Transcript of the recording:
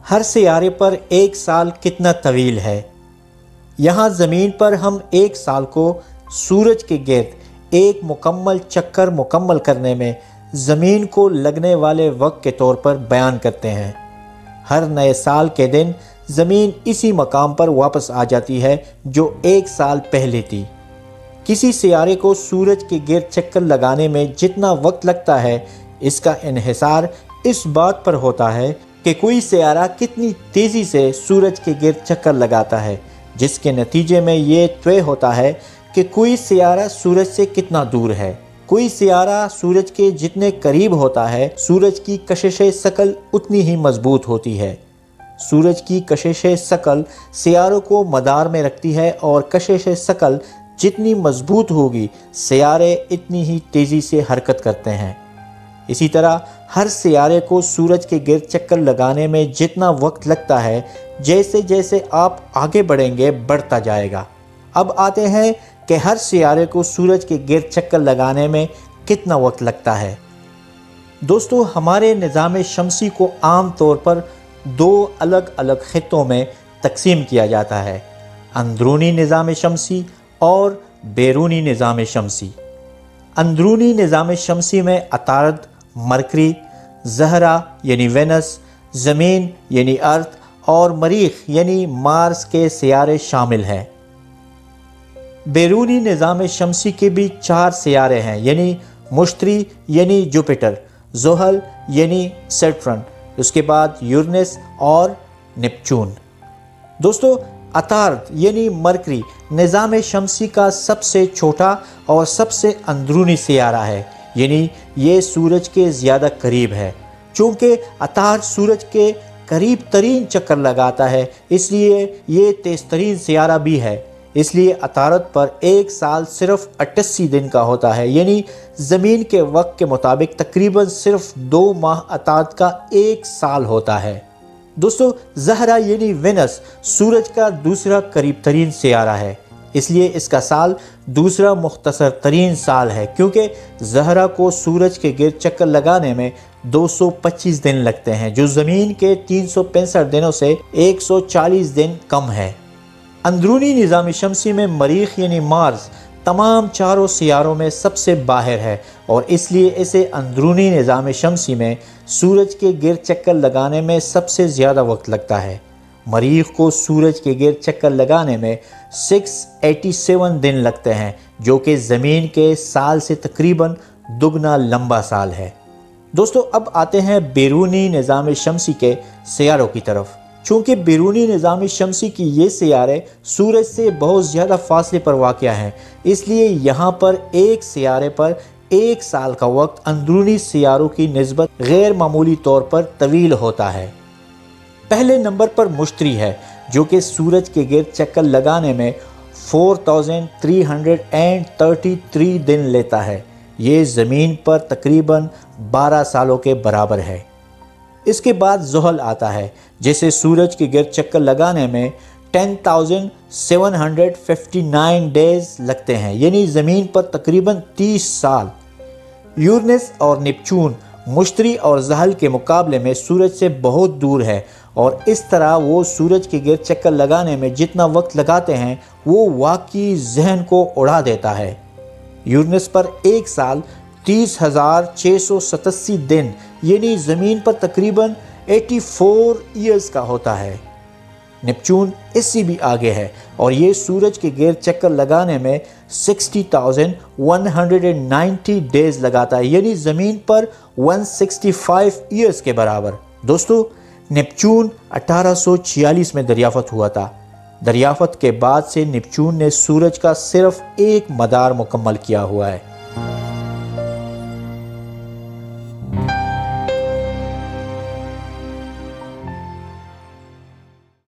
हर सियारे पर एक साल कितना तवील है। यहाँ ज़मीन पर हम एक साल को सूरज के गिर्द एक मुकम्मल चक्कर मुकम्मल करने में ज़मीन को लगने वाले वक्त के तौर पर बयान करते हैं। हर नए साल के दिन ज़मीन इसी मकाम पर वापस आ जाती है जो एक साल पहले थी। किसी सियारे को सूरज के गिर्द चक्कर लगाने में जितना वक्त लगता है, इसका इन्हिसार इस बात पर होता है कि कोई सियारा कितनी तेज़ी से सूरज के गिर्द चक्कर लगाता है, जिसके नतीजे में ये तय होता है कि कोई सियारा सूरज से कितना दूर है। कोई सियारा सूरज के जितने करीब होता है, सूरज की कशिश शकल उतनी ही मजबूत होती है। सूरज की कशिश शकल सियारों को मदार में रखती है और कशिश शकल जितनी मजबूत होगी, सियारे इतनी ही तेज़ी से हरकत करते हैं। इसी तरह हर सियारे को सूरज के गिर्द चक्कर लगाने में जितना वक्त लगता है, जैसे जैसे आप आगे बढ़ेंगे बढ़ता जाएगा। अब आते हैं कि हर सियारे को सूरज के गिर्द चक्कर लगाने में कितना वक्त लगता है। दोस्तों, हमारे निज़ाम शमसी को आम तौर पर दो अलग अलग खित्तों में तकसीम किया जाता है, अंदरूनी निज़ाम शमसी और बैरूनी निज़ाम शमसी। अंदरूनी निज़ाम शमसी में अतारद, मरकरी, ज़हरा यानी वेनस, ज़मीन यानी अर्थ और मरीख यानी मार्स के सियारे शामिल हैं। बैरूनी निज़ाम शमसी के भी 4 सियारे हैं, यानी मुश्तरी यानी जुपिटर, ज़ुहल यानी सैटर्न, उसके बाद यूरेनस और नेपच्यून। दोस्तों, अतारद यानी मरकरी निज़ाम शमसी का सबसे छोटा और सबसे अंदरूनी सियारा है, यानी ये सूरज के ज़्यादा करीब है। चूँकि अतारद सूरज के करीब तरीन चक्कर लगाता है, इसलिए ये तेज़ तरीन सियारा भी है। इसलिए अतारद पर एक साल सिर्फ 88 दिन का होता है, यानी ज़मीन के वक्त के मुताबिक तकरीबन सिर्फ 2 माह अतारद का एक साल होता है। दोस्तों, ज़हरा यानी वेनस सूरज का दूसरा करीब तरीन सियारा है, इसलिए इसका साल दूसरा मुख्तसर तरीन साल है, क्योंकि ज़हरा को सूरज के गिर्द चक्कर लगाने में 225 दिन लगते हैं, जो ज़मीन के 365 दिनों से 140 दिन कम है। अंदरूनी निज़ाम शमसी में मरीख यानी मार्स तमाम चारों सियारों में सबसे बाहर है और इसलिए इसे अंदरूनी निज़ाम शमसी में सूरज के गिर्द चक्कर लगाने में सबसे ज़्यादा वक्त लगता है। मरीख को सूरज के गिर्द चक्कर लगाने में 687 दिन लगते हैं, जो कि ज़मीन के साल से तकरीबन दुगना लंबा साल है। दोस्तों, अब आते हैं बैरूनी निज़ाम शमसी के सियारों की तरफ। चूँकि बैरूनी निज़ाम शमसी की ये सियारे सूरज से बहुत ज़्यादा फासले पर वाक़या हैं, इसलिए यहाँ पर एक सियारे पर एक साल का वक्त अंदरूनी सियारों की निस्बत गैर मामूली तौर पर तवील होता है। पहले नंबर पर मुश्तरी है, जो कि सूरज के गिर्द चक्कर लगाने में 4333 दिन लेता है। ये ज़मीन पर तकरीबन 12 सालों के बराबर है। इसके बाद ज़ुहल आता है, जिसे सूरज के गिर्द चक्कर लगाने में 10,759 डेज़ लगते हैं, यानी ज़मीन पर तकरीबन 30 साल। यूरेनस और नेपच्यून मुश्तरी और ज़हल के मुकाबले में सूरज से बहुत दूर है और इस तरह वो सूरज के गिर्द चक्कर लगाने में जितना वक्त लगाते हैं, वो वाकई जहन को उड़ा देता है। यूरेनस पर एक साल 30,687 दिन यानी ज़मीन पर तकरीबन 84 ईयर्स का होता है। नेपच्यून इससे भी आगे है और ये सूरज के गिर्द चक्कर लगाने में 60,190 डेज़ लगाता है, यानी ज़मीन पर 165 ईयर्स के बराबर। दोस्तों, नेपच्यून 1846 में दरियाफ़त हुआ था। दरियाफ़त के बाद से नेपच्यून ने सूरज का सिर्फ एक मदार मुकम्मल किया हुआ है।